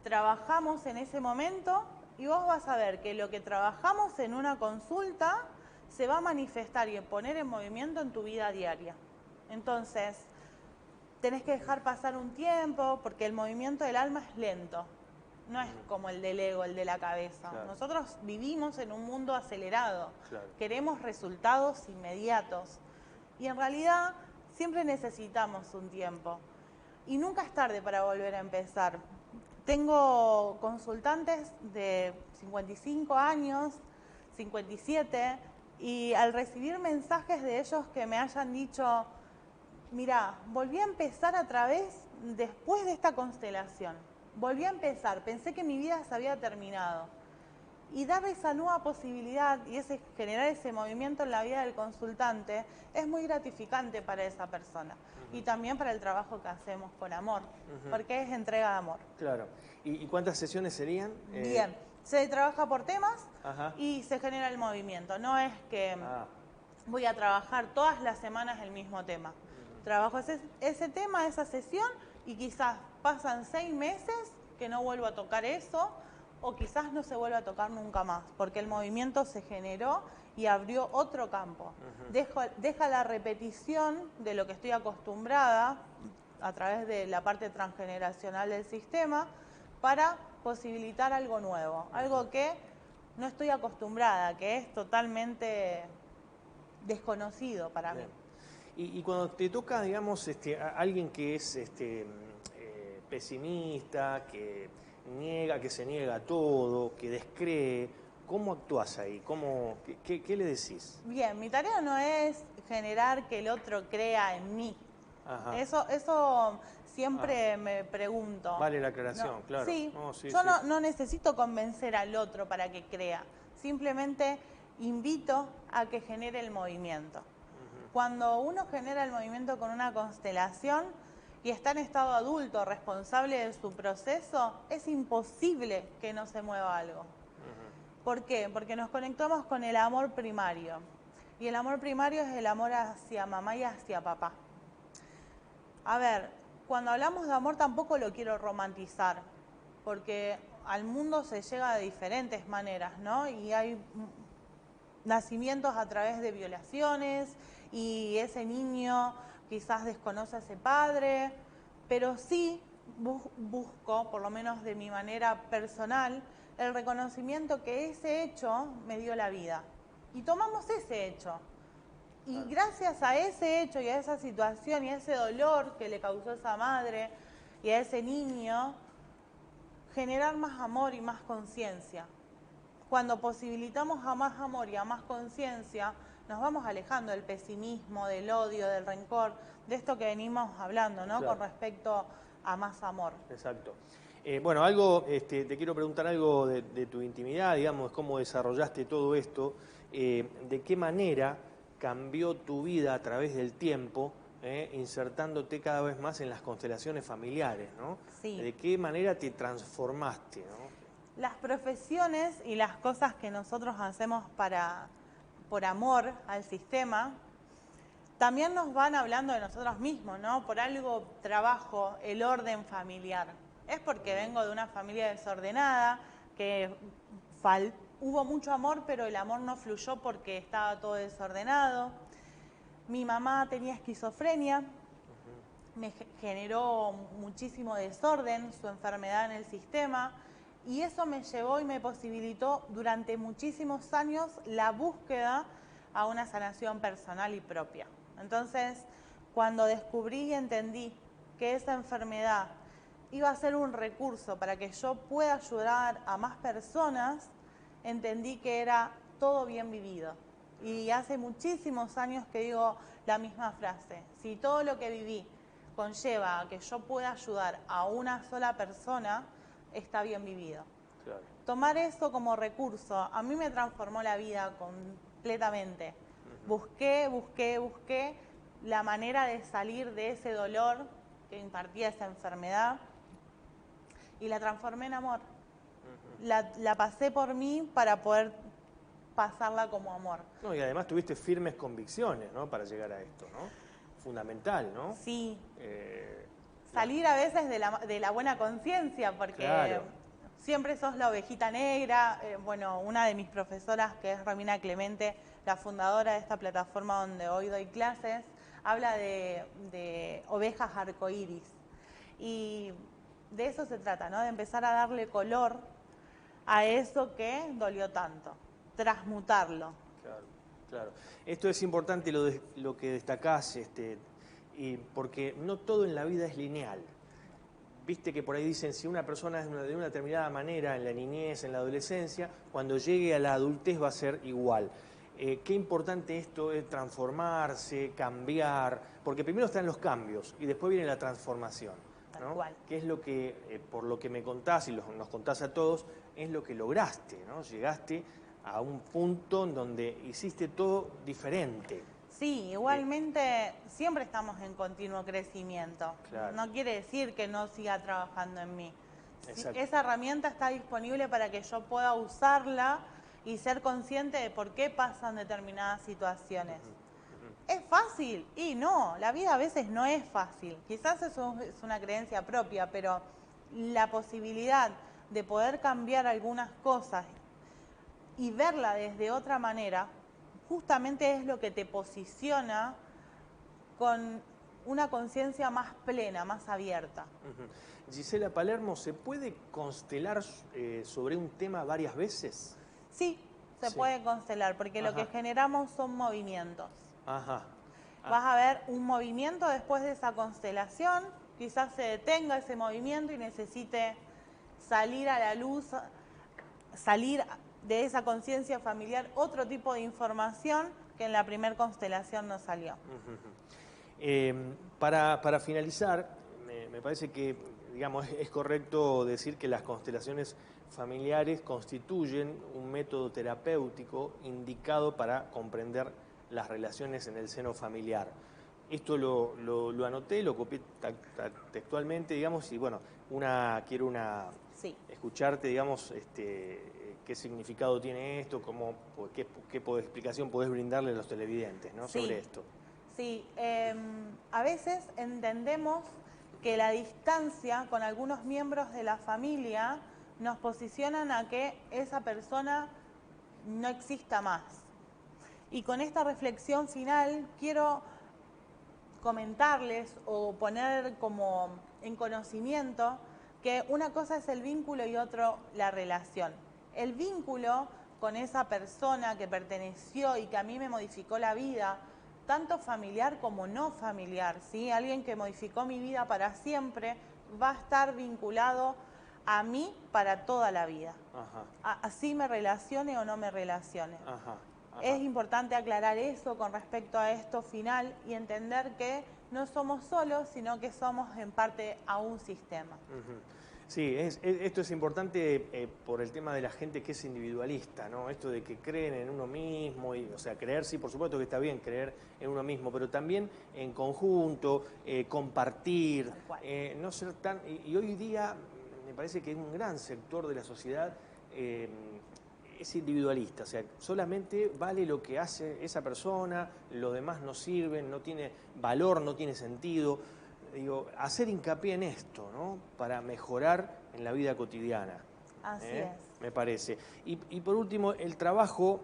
trabajamos en ese momento y vos vas a ver que lo que trabajamos en una consulta se va a manifestar y poner en movimiento en tu vida diaria. Entonces, tenés que dejar pasar un tiempo porque el movimiento del alma es lento. No es como el del ego, el de la cabeza. Claro. Nosotros vivimos en un mundo acelerado. Claro. Queremos resultados inmediatos. Y en realidad siempre necesitamos un tiempo. Y nunca es tarde para volver a empezar. Tengo consultantes de 55 años, 57, y al recibir mensajes de ellos que me hayan dicho, mira, volví a empezar otra vez después de esta constelación. Volví a empezar, pensé que mi vida se había terminado. Y dar esa nueva posibilidad y generar ese movimiento en la vida del consultante es muy gratificante para esa persona. Y también para el trabajo que hacemos con amor, porque es entrega de amor. Claro. ¿Y cuántas sesiones serían? Bien, se trabaja por temas y se genera el movimiento. No es que voy a trabajar todas las semanas el mismo tema. Trabajo ese tema, esa sesión, y quizás pasan 6 meses que no vuelvo a tocar eso, o quizás no se vuelva a tocar nunca más, porque el movimiento se generó y abrió otro campo. Deja la repetición de lo que estoy acostumbrada a través de la parte transgeneracional del sistema para posibilitar algo nuevo, algo que no estoy acostumbrada, que es totalmente desconocido para mí. Y cuando te toca, digamos, a alguien que es pesimista, que se niega a todo, que descree, ¿cómo actúas ahí? ¿Qué le decís? Bien, mi tarea no es generar que el otro crea en mí. Eso siempre me pregunto. Vale la aclaración, claro. Sí, yo no necesito convencer al otro para que crea. Simplemente invito a que genere el movimiento. Cuando uno genera el movimiento con una constelación y está en estado adulto, responsable de su proceso, es imposible que no se mueva algo. ¿Por qué? Porque nos conectamos con el amor primario. Y el amor primario es el amor hacia mamá y hacia papá. A ver, cuando hablamos de amor tampoco lo quiero romantizar, porque al mundo se llega de diferentes maneras, ¿no? Y hay nacimientos a través de violaciones y ese niño quizás desconoce a ese padre, pero sí busco, por lo menos de mi manera personal, el reconocimiento que ese hecho me dio la vida. y tomamos ese hecho. Y gracias a ese hecho y a esa situación y a ese dolor que le causó esa madre y a ese niño, generar más amor y más conciencia. Cuando posibilitamos a más amor y a más conciencia, nos vamos alejando del pesimismo, del odio, del rencor, de esto que venimos hablando, ¿no? Claro. Con respecto a más amor. Exacto. Bueno, algo, te quiero preguntar algo de tu intimidad, digamos, cómo desarrollaste todo esto, de qué manera cambió tu vida a través del tiempo, insertándote cada vez más en las constelaciones familiares, ¿no? Sí. ¿De qué manera te transformaste, ¿no? Las profesiones y las cosas que nosotros hacemos por amor al sistema, también nos van hablando de nosotros mismos, ¿no? Por algo trabajo el orden familiar. Es porque vengo de una familia desordenada, que hubo mucho amor, pero el amor no fluyó porque estaba todo desordenado. Mi mamá tenía esquizofrenia, me generó muchísimo desorden, su enfermedad en el sistema, y eso me llevó y me posibilitó durante muchísimos años la búsqueda a una sanación personal y propia. Entonces, cuando descubrí y entendí que esa enfermedad iba a ser un recurso para que yo pueda ayudar a más personas, entendí que era todo bien vivido. Y hace muchísimos años que digo la misma frase: si todo lo que viví conlleva a que yo pueda ayudar a una sola persona, está bien vivido. Claro. Tomar eso como recurso a mí me transformó la vida completamente. Busqué la manera de salir de ese dolor que impartía esa enfermedad y la transformé en amor. La pasé por mí para poder pasarla como amor. No, y además tuviste firmes convicciones, ¿no? Para llegar a esto, ¿no? Fundamental, ¿no? Sí. Salir a veces de la buena conciencia, porque claro, siempre sos la ovejita negra. Bueno, una de mis profesoras, que es Romina Clemente, la fundadora de esta plataforma donde hoy doy clases, habla de ovejas arcoíris. Y de eso se trata, ¿no? De empezar a darle color a eso que dolió tanto, transmutarlo. Claro, claro. Esto es importante lo que destacás, porque no todo en la vida es lineal. Viste que por ahí dicen, si una persona es de una determinada manera en la niñez, en la adolescencia, cuando llegue a la adultez va a ser igual. Qué importante esto es transformarse, cambiar, porque primero están los cambios y después viene la transformación, ¿no? Tal cual. Que es lo que, por lo que me contás y nos contás a todos, es lo que lograste, ¿no? Llegaste a un punto en donde hiciste todo diferente. Sí, igualmente siempre estamos en continuo crecimiento. Claro. No quiere decir que no siga trabajando en mí. Exacto. Esa herramienta está disponible para que yo pueda usarla y ser consciente de por qué pasan determinadas situaciones. ¿Es fácil? Y no, la vida a veces no es fácil. Quizás eso es una creencia propia, pero la posibilidad de poder cambiar algunas cosas y verla desde otra manera, justamente es lo que te posiciona con una conciencia más plena, más abierta. Gisela Palermo, ¿se puede constelar sobre un tema varias veces? Sí, se puede constelar, porque lo que generamos son movimientos. Vas a ver un movimiento después de esa constelación, quizás se detenga ese movimiento y necesite salir a la luz, salir de esa conciencia familiar, otro tipo de información que en la primera constelación no salió. Para finalizar, me parece que, digamos, es correcto decir que las constelaciones familiares constituyen un método terapéutico indicado para comprender las relaciones en el seno familiar. Esto lo anoté, lo copié textualmente, digamos, y bueno, quiero escucharte, digamos, qué significado tiene esto, qué explicación podés brindarle a los televidentes, ¿no? Sobre esto. Sí, a veces entendemos que la distancia con algunos miembros de la familia nos posicionan a que esa persona no exista más. Y con esta reflexión final quiero comentarles o poner como en conocimiento que una cosa es el vínculo y otro la relación. El vínculo con esa persona que perteneció y que a mí me modificó la vida, tanto familiar como no familiar, ¿sí? Alguien que modificó mi vida para siempre va a estar vinculado a mí para toda la vida. Ajá. Así me relacione o no me relacione. Ajá. Ajá. Es importante aclarar eso con respecto a esto final y entender que no somos solos, sino que somos en parte a un sistema. Sí, esto es importante por el tema de la gente que es individualista, ¿no? Esto de que creen en uno mismo, o sea, creer, sí, por supuesto que está bien creer en uno mismo, pero también en conjunto, compartir, no ser tan... Y hoy día me parece que un gran sector de la sociedad es individualista, o sea, solamente vale lo que hace esa persona, lo demás no sirve, no tiene valor, no tiene sentido. Digo, hacer hincapié en esto, ¿no? Para mejorar en la vida cotidiana. Así es. Me parece. Y por último, el trabajo,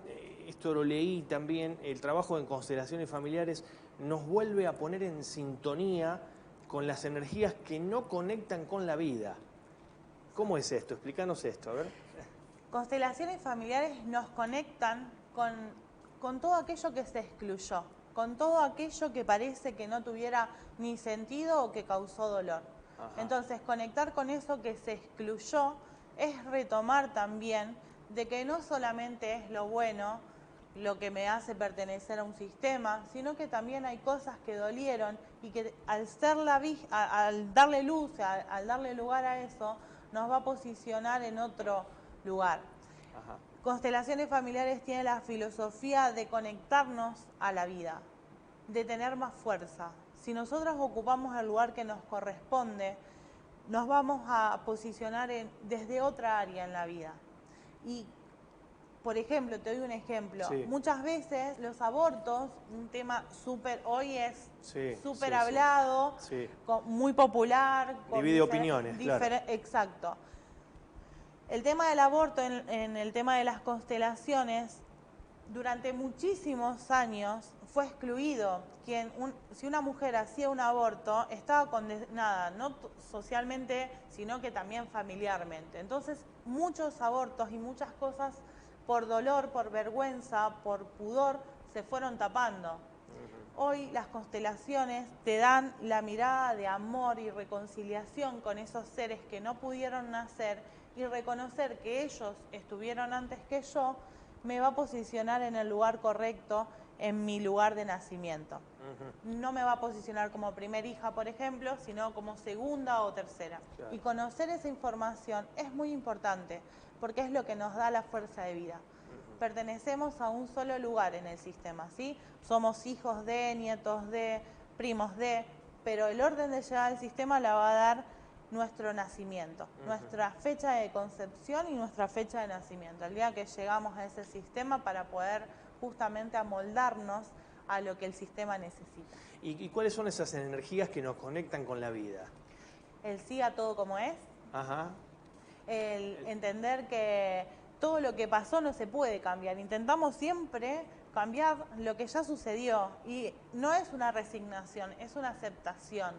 esto lo leí también, el trabajo en constelaciones familiares nos vuelve a poner en sintonía con las energías que no conectan con la vida. ¿Cómo es esto? Explícanos esto, a ver. Constelaciones familiares nos conectan con todo aquello que se excluyó, con todo aquello que parece que no tuviera ni sentido o que causó dolor. Ajá. Entonces, conectar con eso que se excluyó es retomar también de que no solamente es lo bueno lo que me hace pertenecer a un sistema, sino que también hay cosas que dolieron y que al darle luz, al darle lugar a eso, nos va a posicionar en otro lugar. Ajá. Constelaciones familiares tiene la filosofía de conectarnos a la vida, de tener más fuerza. Si nosotros ocupamos el lugar que nos corresponde, nos vamos a posicionar desde otra área en la vida. Y, por ejemplo, te doy un ejemplo. Sí. Muchas veces los abortos, un tema hoy es súper sí, hablado, sí. muy popular. Divide opiniones, claro. Exacto. El tema del aborto en el tema de las constelaciones, durante muchísimos años fue excluido. Si una mujer hacía un aborto, estaba condenada, no socialmente, sino que también familiarmente. Entonces, muchos abortos y muchas cosas por dolor, por vergüenza, por pudor, se fueron tapando. Hoy las constelaciones te dan la mirada de amor y reconciliación con esos seres que no pudieron nacer, y reconocer que ellos estuvieron antes que yo me va a posicionar en el lugar correcto, en mi lugar de nacimiento. No me va a posicionar como primer hija, por ejemplo, sino como segunda o tercera. Claro. Y conocer esa información es muy importante, porque es lo que nos da la fuerza de vida. Pertenecemos a un solo lugar en el sistema, ¿sí? Somos hijos de, nietos de, primos de, pero el orden de llegada al sistema la va a dar nuestro nacimiento, nuestra fecha de concepción y nuestra fecha de nacimiento, el día que llegamos a ese sistema para poder justamente amoldarnos a lo que el sistema necesita. ¿Y cuáles son esas energías que nos conectan con la vida? El sí a todo como es. Ajá. El entender que todo lo que pasó no se puede cambiar. Intentamos siempre cambiar lo que ya sucedió y no es una resignación, es una aceptación.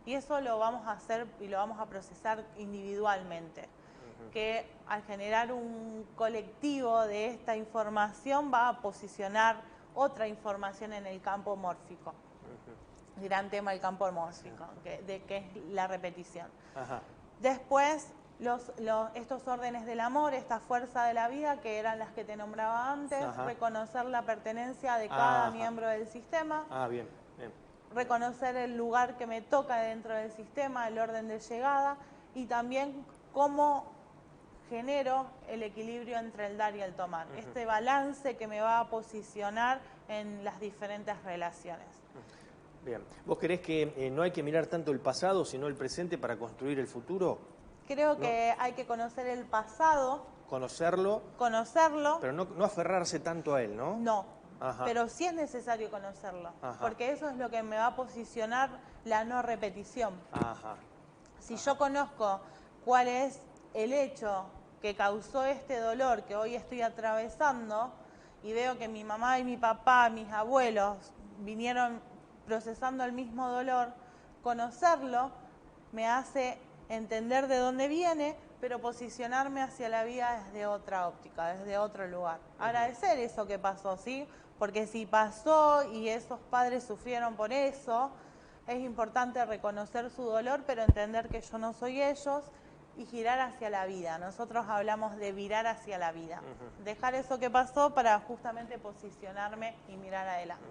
Y eso lo vamos a hacer y lo vamos a procesar individualmente. Que al generar un colectivo de esta información va a posicionar otra información en el campo mórfico. Gran tema el campo mórfico, que es la repetición. Ajá. Después, estos órdenes del amor, esta fuerza de la vida, que eran las que te nombraba antes, Ajá. reconocer la pertenencia de cada miembro del sistema. Bien. Reconocer el lugar que me toca dentro del sistema, el orden de llegada y también cómo genero el equilibrio entre el dar y el tomar. Este balance que me va a posicionar en las diferentes relaciones. Bien. ¿Vos creés que no hay que mirar tanto el pasado, sino el presente para construir el futuro? Creo que hay que conocer el pasado. Conocerlo. Pero no aferrarse tanto a él, ¿no? No. Ajá. Pero sí es necesario conocerlo, porque eso es lo que me va a posicionar la no repetición. Si yo conozco cuál es el hecho que causó este dolor que hoy estoy atravesando y veo que mi mamá y mi papá, mis abuelos, vinieron procesando el mismo dolor, conocerlo me hace entender de dónde viene, pero posicionarme hacia la vida desde otra óptica, desde otro lugar. Agradecer eso que pasó, ¿sí? Porque si pasó y esos padres sufrieron por eso, es importante reconocer su dolor, pero entender que yo no soy ellos y girar hacia la vida. Nosotros hablamos de virar hacia la vida. Dejar eso que pasó para justamente posicionarme y mirar adelante.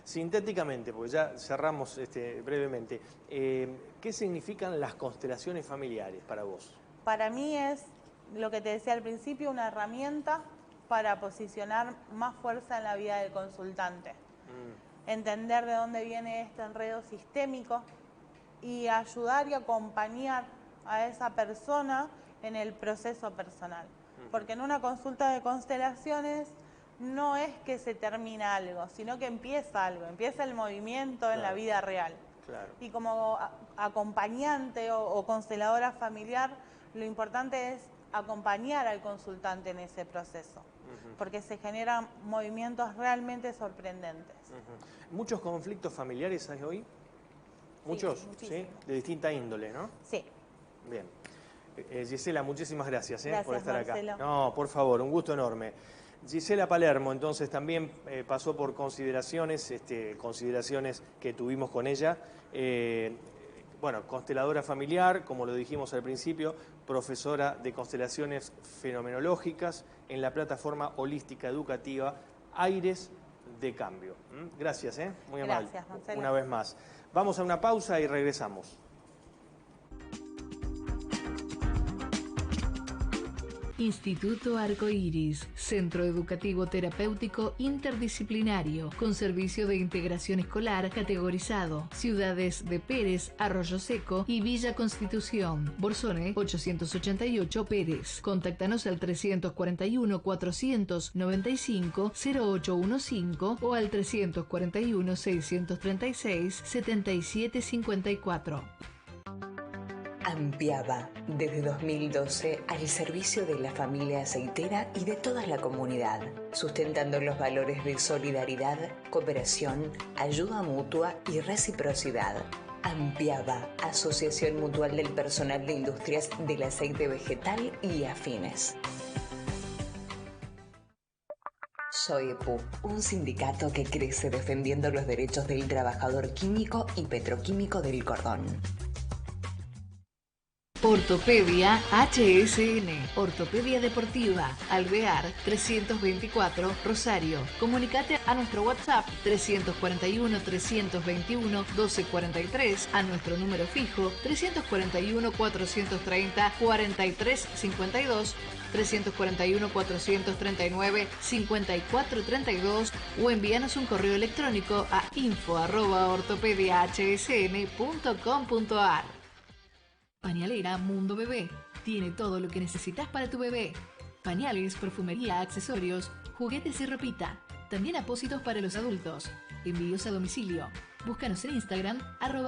Sintéticamente, porque ya cerramos brevemente, ¿qué significan las constelaciones familiares para vos? Para mí es, lo que te decía al principio, una herramienta para posicionar más fuerza en la vida del consultante. Entender de dónde viene este enredo sistémico y ayudar y acompañar a esa persona en el proceso personal. Porque en una consulta de constelaciones no es que se termina algo, sino que empieza algo, empieza el movimiento en la vida real. Claro. Y como acompañante o consteladora familiar, lo importante es acompañar al consultante en ese proceso, porque se generan movimientos realmente sorprendentes. ¿Muchos conflictos familiares hay hoy? ¿Muchos? Muchísimos. ¿Sí? De distinta índole, ¿no? Sí. Bien. Gisela, muchísimas gracias, Gracias, por estar Marcelo. acá. No, por favor, un gusto enorme. Gisela Palermo, entonces, también pasó por consideraciones que tuvimos con ella. Bueno, consteladora familiar, como lo dijimos al principio, profesora de constelaciones fenomenológicas en la plataforma holística educativa Aires de Cambio. Gracias, muy amable. Gracias, Marcelo. Una vez más. Vamos a una pausa y regresamos. Instituto Arcoíris, Centro Educativo Terapéutico Interdisciplinario, con servicio de integración escolar categorizado. Ciudades de Pérez, Arroyo Seco y Villa Constitución. Borsone 888 Pérez. Contáctanos al 341-495-0815 o al 341-636-7754. Ampiaba, desde 2012, al servicio de la familia aceitera y de toda la comunidad, sustentando los valores de solidaridad, cooperación, ayuda mutua y reciprocidad. Ampiaba, Asociación Mutual del Personal de Industrias del Aceite Vegetal y Afines. SOEPU, un sindicato que crece defendiendo los derechos del trabajador químico y petroquímico del cordón. Ortopedia HSN, Ortopedia Deportiva, Alvear 324, Rosario. Comunicate a nuestro WhatsApp 341-321-1243, a nuestro número fijo 341-430-4352, 341-439-5432 o envíanos un correo electrónico a info@ortopediahsn.com.ar. Pañalera Mundo Bebé. Tiene todo lo que necesitas para tu bebé. Pañales, perfumería, accesorios, juguetes y ropita. También apósitos para los adultos. Envíos a domicilio. Búscanos en Instagram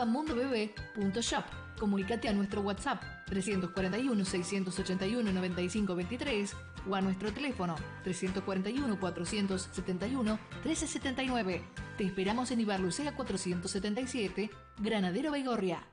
@mundobebe.shop. Comunícate a nuestro WhatsApp 341-681-9523 o a nuestro teléfono 341-471-1379. Te esperamos en Ibarlucea 477, Granadero Baigorria.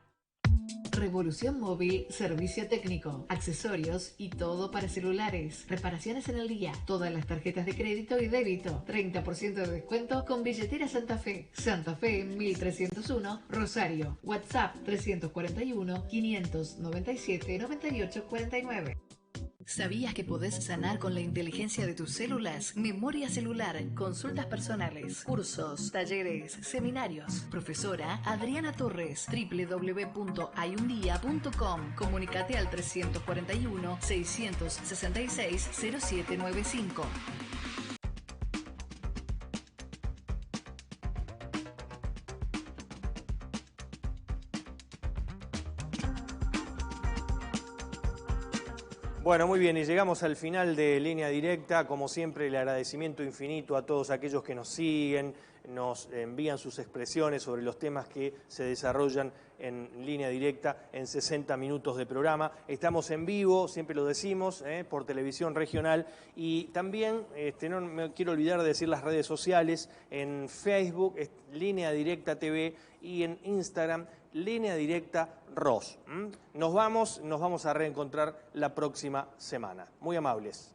Revolución Móvil, servicio técnico, accesorios y todo para celulares. Reparaciones en el día. Todas las tarjetas de crédito y débito. 30% de descuento con billetera Santa Fe. Santa Fe 1301, Rosario. WhatsApp 341-597-9849. ¿Sabías que podés sanar con la inteligencia de tus células? Memoria celular, consultas personales, cursos, talleres, seminarios. Profesora Adriana Torres, www.hayundia.com. Comunicate al 341-666-0795. Bueno, muy bien, y llegamos al final de Línea Directa. Como siempre, el agradecimiento infinito a todos aquellos que nos siguen, nos envían sus expresiones sobre los temas que se desarrollan en Línea Directa en 60 minutos de programa. Estamos en vivo, siempre lo decimos, por televisión regional, y también, no me quiero olvidar de decir las redes sociales, en Facebook, Línea Directa TV, y en Instagram, Línea Directa ROS. Nos vamos a reencontrar la próxima semana. Muy amables.